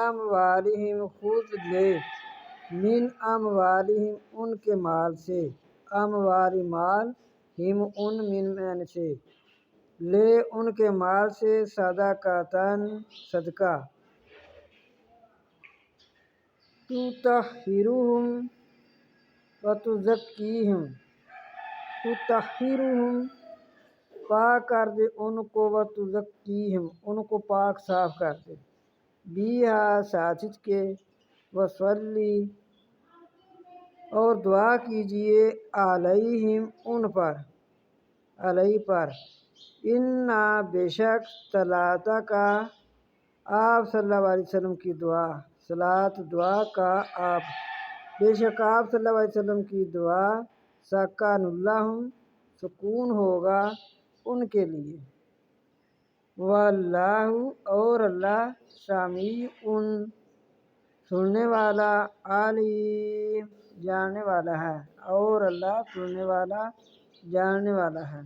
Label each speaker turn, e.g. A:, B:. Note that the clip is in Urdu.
A: اموالہم خود لے، من اموالہم ان کے مال سے، اموال مال، ہم ان من سے، لے ان کے مال سے، صدقۃً صدقہ، تطہرہم وتزکیہم، تطہرہم پاک کر دے ان کو، وتزکیہم ان کو پاک صاف کر دے، بیہا ساتھ اس کے، وصلی اور دعا کیجئے، علیہم ان پر، علیہ پر، انا بے شک صلاتک کا آپ صلی اللہ علیہ وسلم کی دعا، صلات دعا کا آپ، بے شک آپ صلی اللہ علیہ وسلم کی دعا، سکن لہم سکون ہوگا ان کے لیے، واللہ اور اللہ، سمیع سننے والا، علیم جاننے والا ہے، اور اللہ سننے والا جاننے والا ہے۔